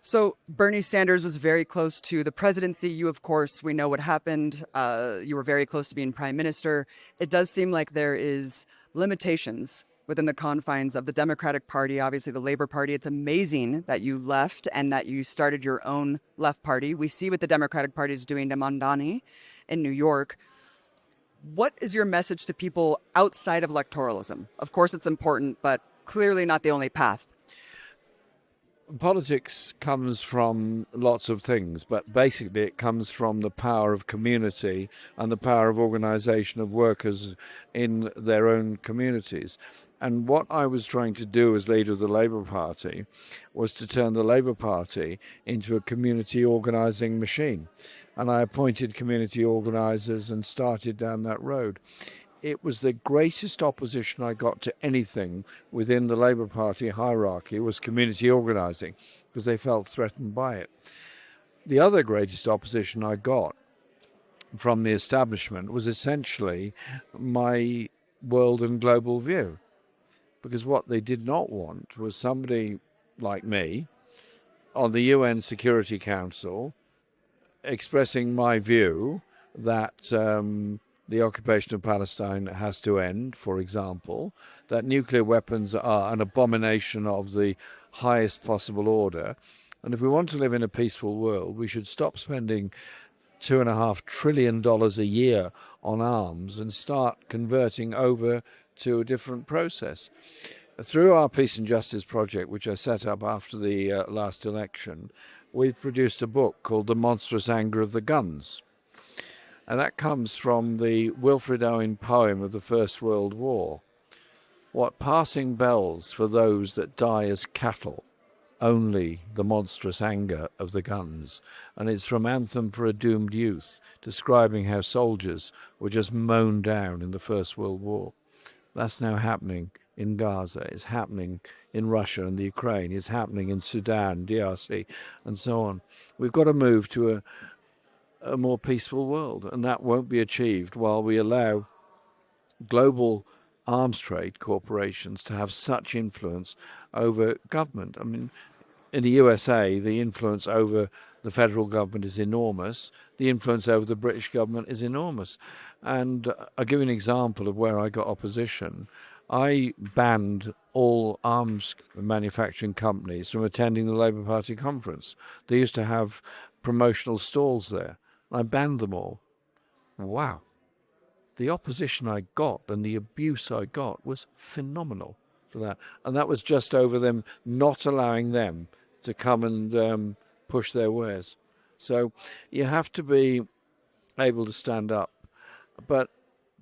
So Bernie Sanders was very close to the presidency. You, of course, we know what happened. You were very close to being prime minister. It does seem like there is limitations within the confines of the Democratic Party, obviously the Labor Party. It's amazing that you left and that you started your own left party. We see what the Democratic Party is doing to Mondani in New York. What is your message to people outside of electoralism? Of course, it's important, but clearly not the only path. Politics comes from lots of things, but basically it comes from the power of community and the power of organisation of workers in their own communities. And what I was trying to do as leader of the Labour Party was to turn the Labour Party into a community organising machine. And I appointed community organisers and started down that road. It was the greatest opposition I got to anything within the Labour Party hierarchy was community organising, because they felt threatened by it. The other greatest opposition I got from the establishment was essentially my world and global view, because what they did not want was somebody like me on the UN Security Council expressing my view that the occupation of Palestine has to end, for example, that nuclear weapons are an abomination of the highest possible order. And if we want to live in a peaceful world, we should stop spending $2.5 trillion a year on arms and start converting over to a different process. Through our Peace and Justice project, which I set up after the last election, we've produced a book called The Monstrous Anger of the Guns. And that comes from the Wilfred Owen poem of the First World War. What passing bells for those that die as cattle, only the monstrous anger of the guns. And it's from Anthem for a Doomed Youth, describing how soldiers were just mown down in the First World War. That's now happening in Gaza. It's happening in Russia and the Ukraine. It's happening in Sudan, DRC, and so on. We've got to move to a more peaceful world, and that won't be achieved while we allow global arms trade corporations to have such influence over government. I mean, in the USA, the influence over the federal government is enormous. The influence over the British government is enormous. And I'll give you an example of where I got opposition. I banned all arms manufacturing companies from attending the Labour Party conference. They used to have promotional stalls there. I banned them all. Wow. The opposition I got and the abuse I got was phenomenal for that. And that was just over them not allowing them to come and push their wares. So you have to be able to stand up. But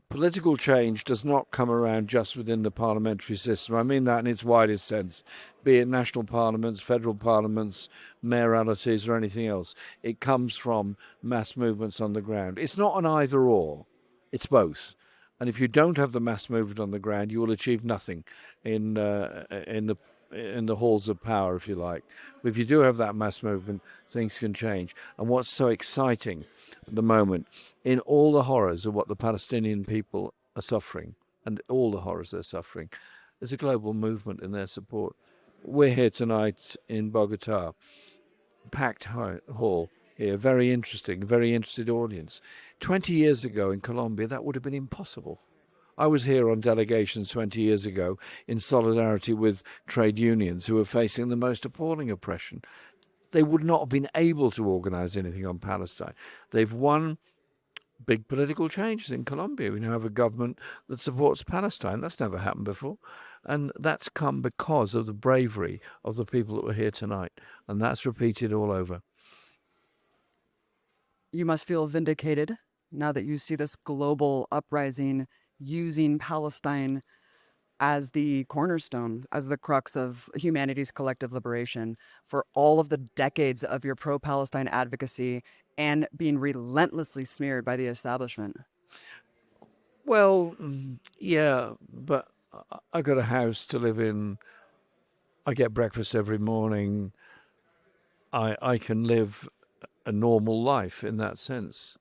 political change does not come around just within the parliamentary system. I mean that in its widest sense, be it national parliaments, federal parliaments, mayoralties, or anything else. It comes from mass movements on the ground. It's not an either or, it's both. And if you don't have the mass movement on the ground, you will achieve nothing in the halls of power, if you like. But if you do have that mass movement, things can change. And what's so exciting at the moment, in all the horrors of what the Palestinian people are suffering, and all the horrors they're suffering, there's a global movement in their support. We're here tonight in Bogotá, packed hall here, very interesting, very interested audience. 20 years ago in Colombia, that would have been impossible. I was here on delegations 20 years ago in solidarity with trade unions who were facing the most appalling oppression. They would not have been able to organize anything on Palestine. They've won big political changes in Colombia. We now have a government that supports Palestine. That's never happened before. And that's come because of the bravery of the people that were here tonight. And that's repeated all over. You must feel vindicated now that you see this global uprising using Palestine as the cornerstone, as the crux of humanity's collective liberation for all of the decades of your pro-Palestine advocacy and being relentlessly smeared by the establishment. Well, yeah, but I got a house to live in. I get breakfast every morning. I can live a normal life in that sense.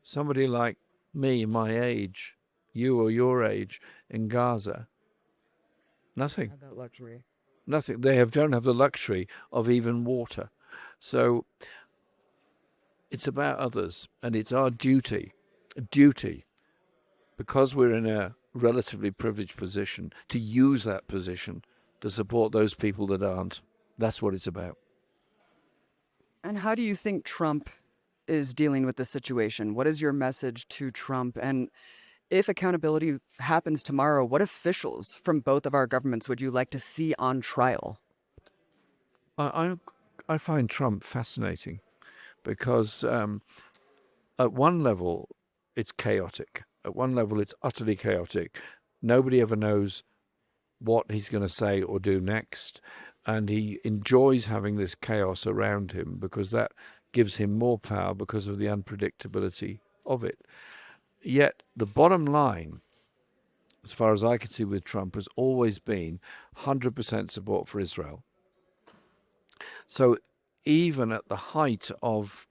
Somebody like me, my age, you or your age, in Gaza, nothing. Have that luxury. Nothing. Don't have the luxury of even water. So it's about others, and it's our duty, because we're in a relatively privileged position, to use that position to support those people that aren't. That's what it's about. And how do you think Trump is dealing with this situation? What is your message to Trump? And if accountability happens tomorrow, what officials from both of our governments would you like to see on trial? I I find Trump fascinating because at one level it's chaotic. At one level it's utterly chaotic. Nobody ever knows what he's going to say or do next, and he enjoys having this chaos around him because that gives him more power because of the unpredictability of it. Yet the bottom line, as far as I can see with Trump, has always been 100% support for Israel. So even at the height of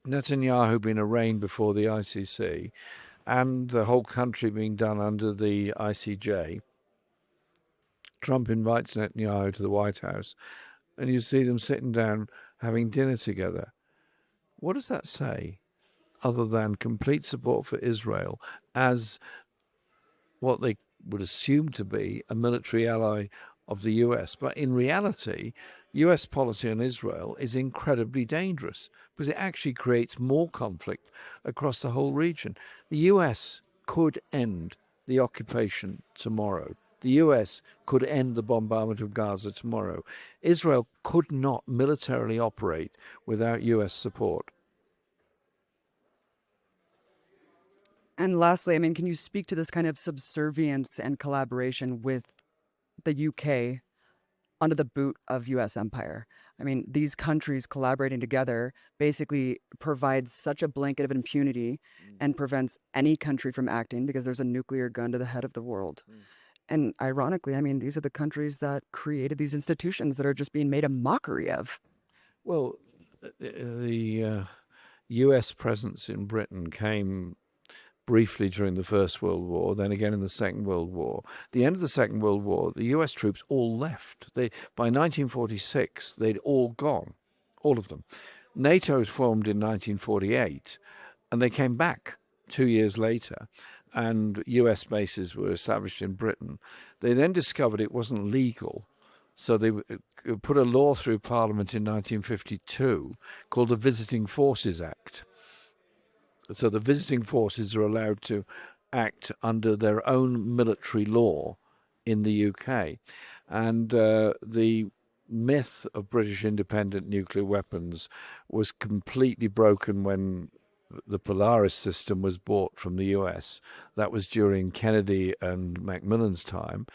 Netanyahu being arraigned before the ICC and the whole country being done under the ICJ, Trump invites Netanyahu to the White House, and you see them sitting down having dinner together. What does that say other than complete support for Israel as what they would assume to be a military ally of the US? But in reality, US policy on Israel is incredibly dangerous because it actually creates more conflict across the whole region. The US could end the occupation tomorrow. The US could end the bombardment of Gaza tomorrow. Israel could not militarily operate without US support. And lastly, I mean, can you speak to this kind of subservience and collaboration with the UK under the boot of US empire? I mean, these countries collaborating together basically provides such a blanket of impunity and prevents any country from acting because there's a nuclear gun to the head of the world. And ironically, I mean, these are the countries that created these institutions that are just being made a mockery of. Well, the US presence in Britain came briefly during the First World War, then again in the Second World War. The end of the Second World War, the US troops all left. By 1946, they'd all gone, all of them. NATO was formed in 1948, and they came back 2 years later, and US bases were established in Britain. They then discovered it wasn't legal, so they put a law through Parliament in 1952 called the Visiting Forces Act. So the visiting forces are allowed to act under their own military law in the UK. And the myth of British independent nuclear weapons was completely broken when the Polaris system was bought from the US. That was during Kennedy and Macmillan's time.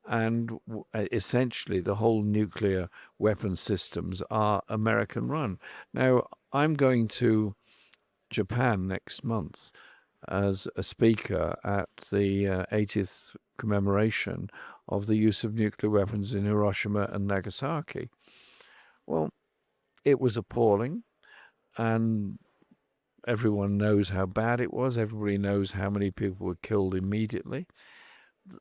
And essentially, the whole nuclear weapon systems are American run. Now, I'm going to Japan next month as a speaker at the 80th commemoration of the use of nuclear weapons in Hiroshima and Nagasaki. Well, it was appalling, and everyone knows how bad it was. Everybody knows how many people were killed immediately.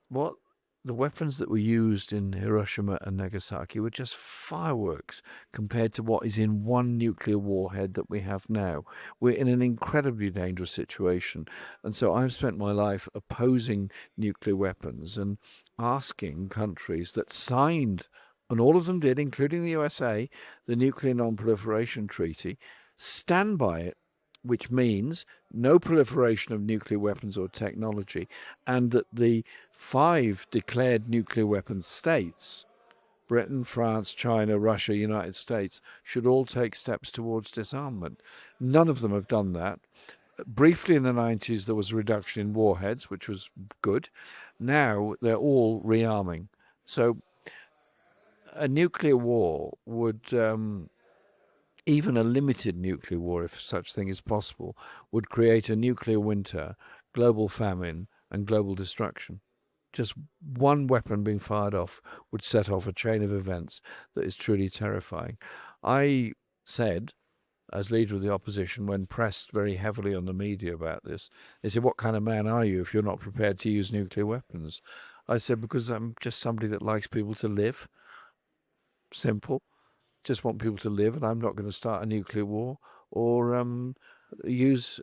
What the weapons that were used in Hiroshima and Nagasaki were just fireworks compared to what is in one nuclear warhead that we have now. We're in an incredibly dangerous situation. And so I've spent my life opposing nuclear weapons and asking countries that signed, and all of them did, including the USA, the Nuclear Non-Proliferation Treaty, stand by it, which means no proliferation of nuclear weapons or technology, and that the 5 declared nuclear weapons states, Britain, France, China, Russia, United States, should all take steps towards disarmament. None of them have done that. Briefly in the 90s, there was a reduction in warheads, which was good. Now they're all rearming. So a nuclear war would... even a limited nuclear war, if such thing is possible, would create a nuclear winter, global famine, and global destruction. Just one weapon being fired off would set off a chain of events that is truly terrifying. I said, as leader of the opposition, when pressed very heavily on the media about this, they said, "What kind of man are you if you're not prepared to use nuclear weapons?" I said, because I'm just somebody that likes people to live. Simple. Just want people to live, and I'm not going to start a nuclear war or use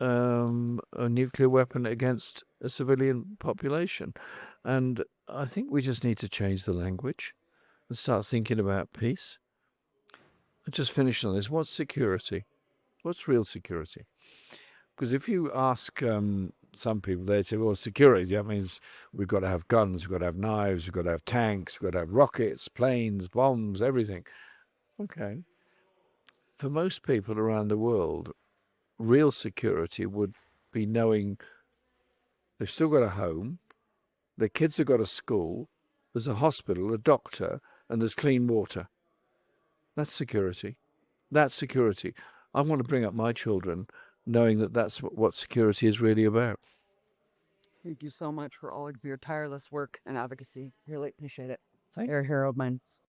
a nuclear weapon against a civilian population. And I think we just need to change the language and start thinking about peace. And just finish on this. What's security? What's real security? Because if you ask some people, they say, well, security, that means we've got to have guns, we've got to have knives, we've got to have tanks, we've got to have rockets, planes, bombs, everything. Okay. For most people around the world, real security would be knowing they've still got a home, their kids have got a school, there's a hospital, a doctor, and there's clean water. That's security. That's security. I want to bring up my children knowing that that's what security is really about. Thank you so much for all of your tireless work and advocacy. Really appreciate it. You're a hero of mine.